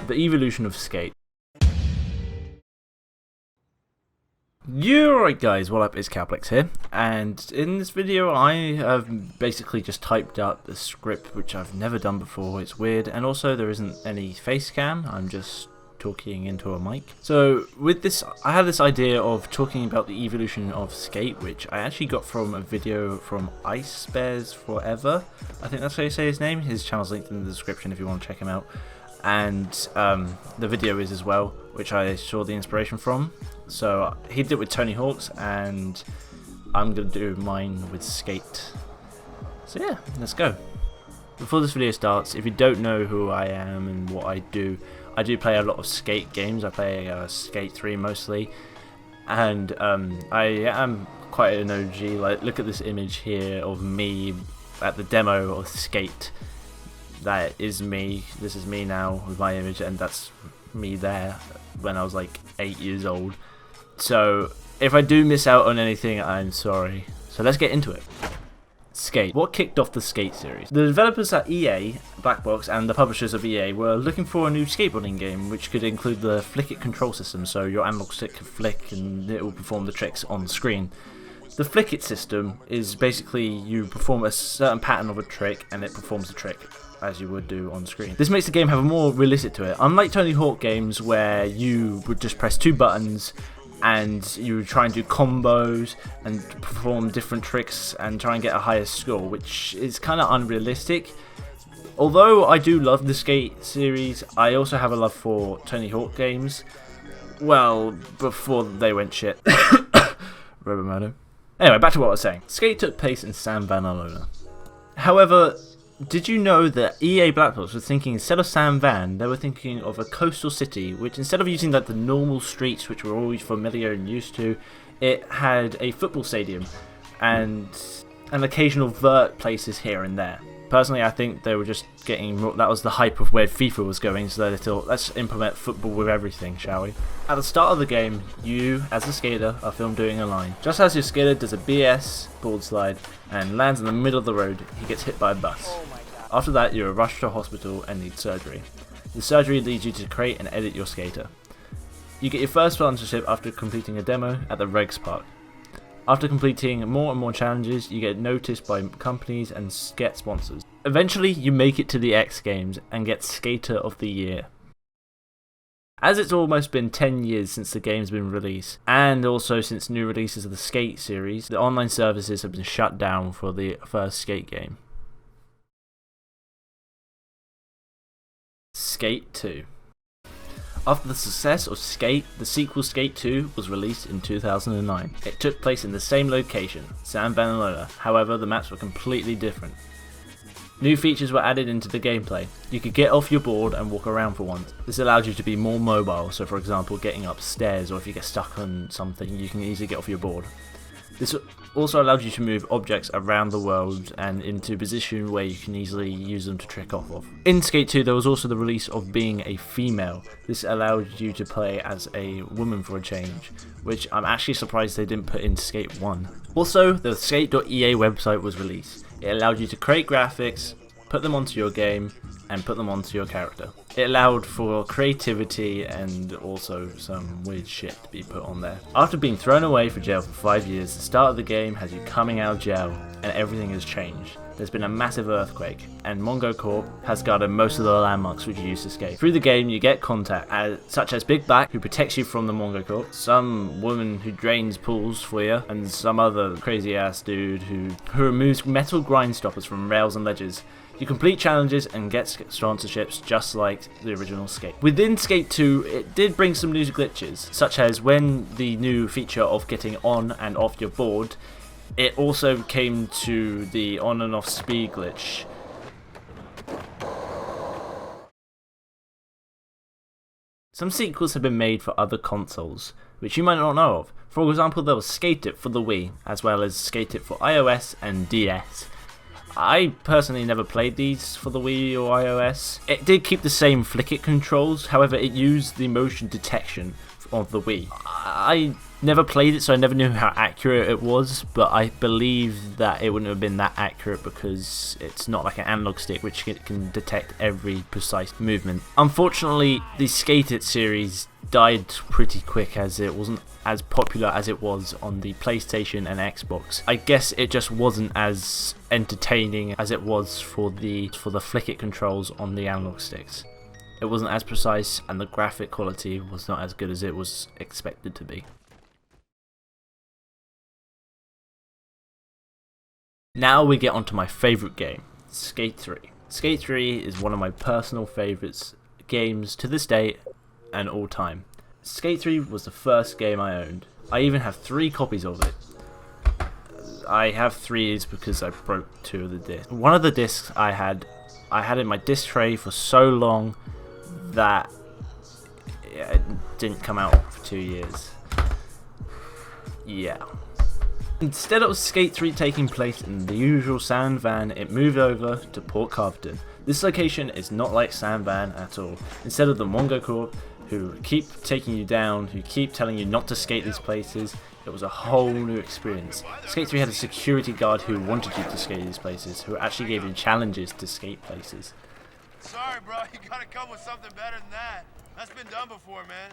the evolution of skate. Alright guys, what up, it's Calplex here, and in this video I have basically just typed up the script, which I've never done before. It's weird, and also there isn't any face cam, I'm just talking into a mic. So with this, I had this idea of talking about the evolution of skate, which I actually got from a video from Ice Bears Forever, I think that's how you say his name. His channel's linked in the description if you want to check him out, and the video is as well, which I saw the inspiration from. So he did it with Tony Hawk's, and I'm going to do mine with skate. So yeah, let's go. Before this video starts, if you don't know who I am and what I do play a lot of skate games. I play Skate 3 mostly, and I am quite an OG. Like, look at this image here of me at the demo of Skate. That is me. This is me now with my image, and that's me there when I was like 8 years old. So if I do miss out on anything, I'm sorry. So let's get into it. Skate. What kicked off the Skate series? The developers at EA, Blackbox, and the publishers of EA were looking for a new skateboarding game which could include the flick it control system, so your analog stick can flick and it will perform the tricks on the screen. The flick it system is basically you perform a certain pattern of a trick and it performs the trick as you would do on screen. This makes the game have a more realistic to it. Unlike Tony Hawk games where you would just press 2 buttons and you try and do combos and perform different tricks and try and get a higher score, which is kind of unrealistic. Although I do love the Skate series, I also have a love for Tony Hawk games. Well, before they went shit. Robomodo. Anyway, back to what I was saying. Skate took place in San Van. However, did you know that EA Blackbox was thinking, instead of San Van, they were thinking of a coastal city, which instead of using like the normal streets which we're always familiar and used to, it had a football stadium and an occasional vert places here and there. Personally, I think they were just getting more, that was the hype of where FIFA was going, so they thought, let's implement football with everything, shall we? At the start of the game, you, as a skater, are filmed doing a line. Just as your skater does a BS board slide and lands in the middle of the road, he gets hit by a bus. After that, you are rushed to a hospital and need surgery. The surgery leads you to create and edit your skater. You get your first sponsorship after completing a demo at the Regs Park. After completing more and more challenges, you get noticed by companies and get sponsors. Eventually, you make it to the XGames and get Skater of the Year. As it's almost been 10 years since the game's been released, and also since new releases of the Skate series, the online services have been shut down for the first Skate game. Skate 2. After the success of Skate, the sequel Skate 2 was released in 2009. It took place in the same location, San Van. However, the maps were completely different. New features were added into the gameplay. You could get off your board and walk around for once. This allowed you to be more mobile, so for example getting upstairs, or if you get stuck on something you can easily get off your board. This also allowed you to move objects around the world and into a position where you can easily use them to trick off of. In Skate 2 there was also the release of being a female. This allowed you to play as a woman for a change, which I'm actually surprised they didn't put in Skate 1. Also, the skate.ea website was released. It allowed you to create graphics, put them onto your game, and put them onto your character. It allowed for creativity and also some weird shit to be put on there. After being thrown away for jail for 5 years, the start of the game has you coming out of jail and everything has changed. There's been a massive earthquake, and Mongo Corp has guarded most of the landmarks which you used to escape. Through the game you get contact, such as Big Black, who protects you from the Mongo Corp, some woman who drains pools for you, and some other crazy ass dude who removes metal grind stoppers from rails and ledges. You complete challenges and get sponsorships just like the original Skate. Within Skate 2, it did bring some new glitches, such as when the new feature of getting on and off your board, it also came to the on and off speed glitch. Some sequels have been made for other consoles, which you might not know of. For example, there was Skate It for the Wii, as well as Skate It for iOS and DS. I personally never played these for the Wii or iOS. It did keep the same flick it controls, however it used the motion detection of the Wii. I never played it, so I never knew how accurate it was, but I believe that it wouldn't have been that accurate because it's not like an analog stick which can detect every precise movement. Unfortunately, the Skate It series died pretty quick as it wasn't as popular as it was on the PlayStation and Xbox. I guess it just wasn't as entertaining as it was for the flick it controls on the analog sticks. It wasn't as precise and the graphic quality was not as good as it was expected to be. Now we get onto my favourite game, Skate 3. Skate 3 is one of my personal favourites games to this day and all time. Skate 3 was the first game I owned. I even have 3 copies of it. I have 3 because I broke 2 of the discs. One of the discs I had in my disc tray for so long that it didn't come out for 2 years. Yeah. Instead of Skate 3 taking place in the usual San Van, it moved over to Port Carverton. This location is not like San Van at all. Instead of the Mongo Corp, who keep taking you down, who keep telling you not to skate these places, it was a whole new experience. Skate 3 had a security guard who wanted you to skate these places, who actually gave you challenges to skate places. Sorry bro, you gotta come with something better than that. That's been done before, man.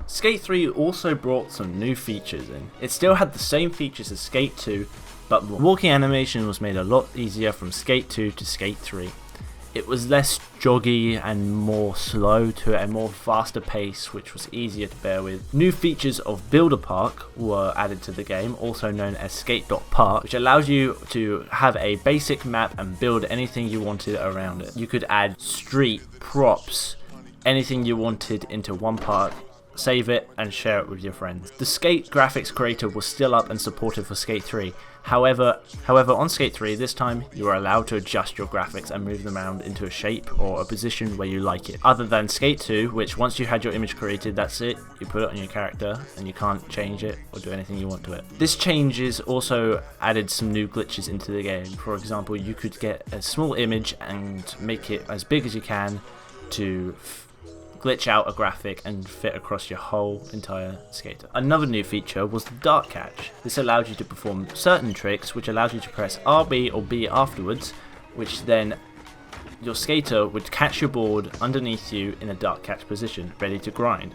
Skate 3 also brought some new features in. It still had the same features as Skate 2, but the walking animation was made a lot easier from Skate 2 to Skate 3. It was less joggy and more slow to a more faster pace, which was easier to bear with. New features of Builder Park were added to the game, also known as Skate.Park, which allows you to have a basic map and build anything you wanted around it. You could add street, props, anything you wanted into one park, save it and share it with your friends. The Skate graphics creator was still up and supported for Skate 3. However, on Skate 3 this time you are allowed to adjust your graphics and move them around into a shape or a position where you like it. Other than Skate 2, which once you had your image created, that's it, you put it on your character and you can't change it or do anything you want to it. This changes also added some new glitches into the game. For example, you could get a small image and make it as big as you can to glitch out a graphic and fit across your whole entire skater. Another new feature was the dart catch. This allowed you to perform certain tricks, which allows you to press RB or B afterwards, which then your skater would catch your board underneath you in a dart catch position, ready to grind.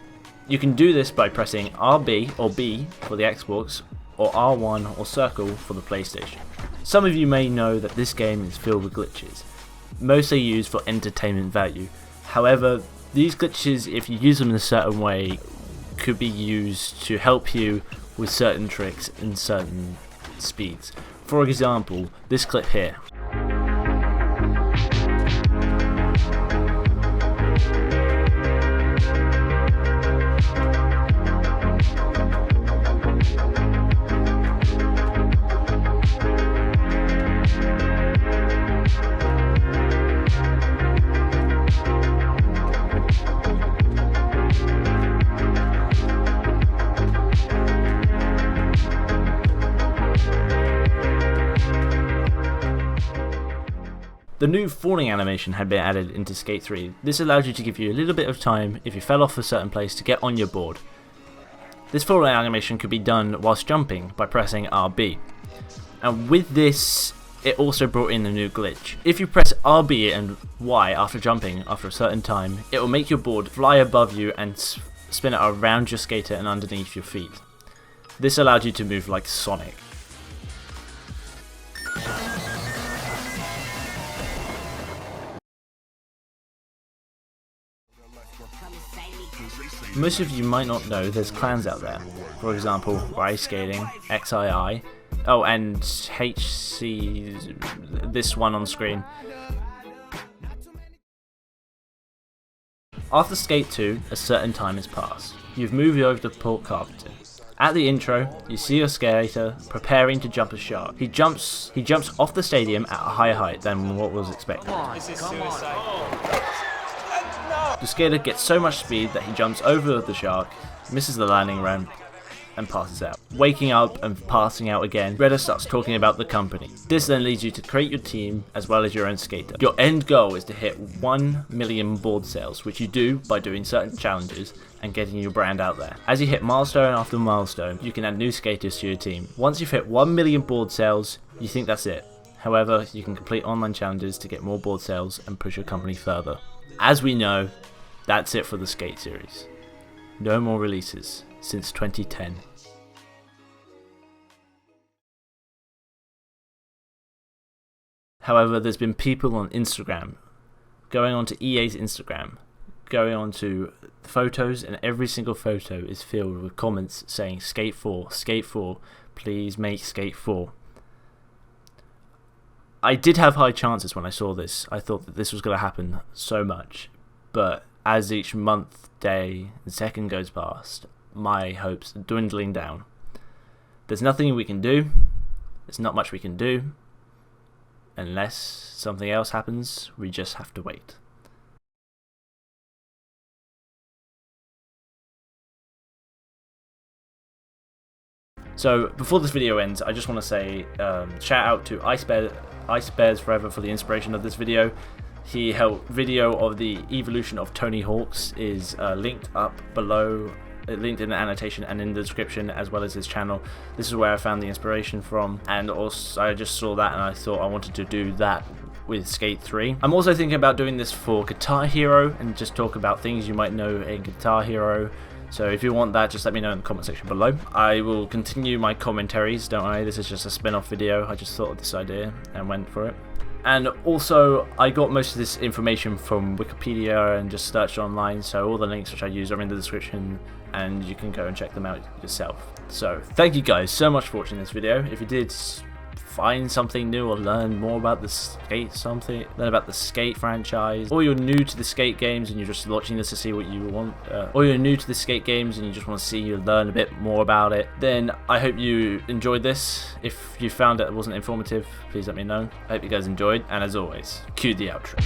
You can do this by pressing RB or B for the Xbox, or R1 or circle for the PlayStation. Some of you may know that this game is filled with glitches, mostly used for entertainment value. However, these glitches, if you use them in a certain way, could be used to help you with certain tricks and certain speeds. For example, this clip here. The new falling animation had been added into Skate 3. This allowed you to give you a little bit of time if you fell off a certain place to get on your board. This falling animation could be done whilst jumping by pressing RB. And with this, it also brought in a new glitch. If you press RB and Y after jumping after a certain time, it will make your board fly above you and spin it around your skater and underneath your feet. This allowed you to move like Sonic. Most of you might not know there's clans out there. For example, Rise Skating, XII, oh, and HC, this one on screen. After Skate 2, a certain time has passed. You've moved over to Port Carverton. At the intro, you see your skater preparing to jump a shark. He jumps off the stadium at a higher height than what was expected. The skater gets so much speed that he jumps over the shark, misses the landing ramp, and passes out. Waking up and passing out again, Redder starts talking about the company. This then leads you to create your team as well as your own skater. Your end goal is to hit 1 million board sales, which you do by doing certain challenges and getting your brand out there. As you hit milestone after milestone, you can add new skaters to your team. Once you've hit 1 million board sales, you think that's it. However, you can complete online challenges to get more board sales and push your company further. As we know, that's it for the Skate series. No more releases since 2010. However, there's been people on Instagram, going onto EA's Instagram, going on to photos, and every single photo is filled with comments saying Skate 4, Skate 4, please make Skate 4. I did have high chances when I saw this. I thought that this was going to happen so much, but as each month, day, and second goes past, my hopes are dwindling down. There's nothing we can do. There's not much we can do. Unless something else happens, we just have to wait. So before this video ends, I just want to say shout out to Ice Bears Forever for the inspiration of this video. He helped video of the evolution of Tony Hawk's is linked up below, linked in the annotation and in the description, as well as his channel. This is where I found the inspiration from, and also I just saw that and I thought I wanted to do that with Skate 3. I'm also thinking about doing this for Guitar Hero and just talk about things you might know in Guitar Hero. So if you want that, just let me know in the comment section below. I will continue my commentaries, don't worry, this is just a spin-off video. I just thought of this idea and went for it. And also, I got most of this information from Wikipedia and just searched online, so all the links which I use are in the description and you can go and check them out yourself. So thank you guys so much for watching this video. If you did find something new or learn more about the Skate franchise, or you're new to the Skate games and you're just watching this to see what you want, or you're new to the Skate games and you just want to see you learn a bit more about it, then I hope you enjoyed this. If you found it wasn't informative, please let me know. I hope you guys enjoyed, and as always, cue the outro.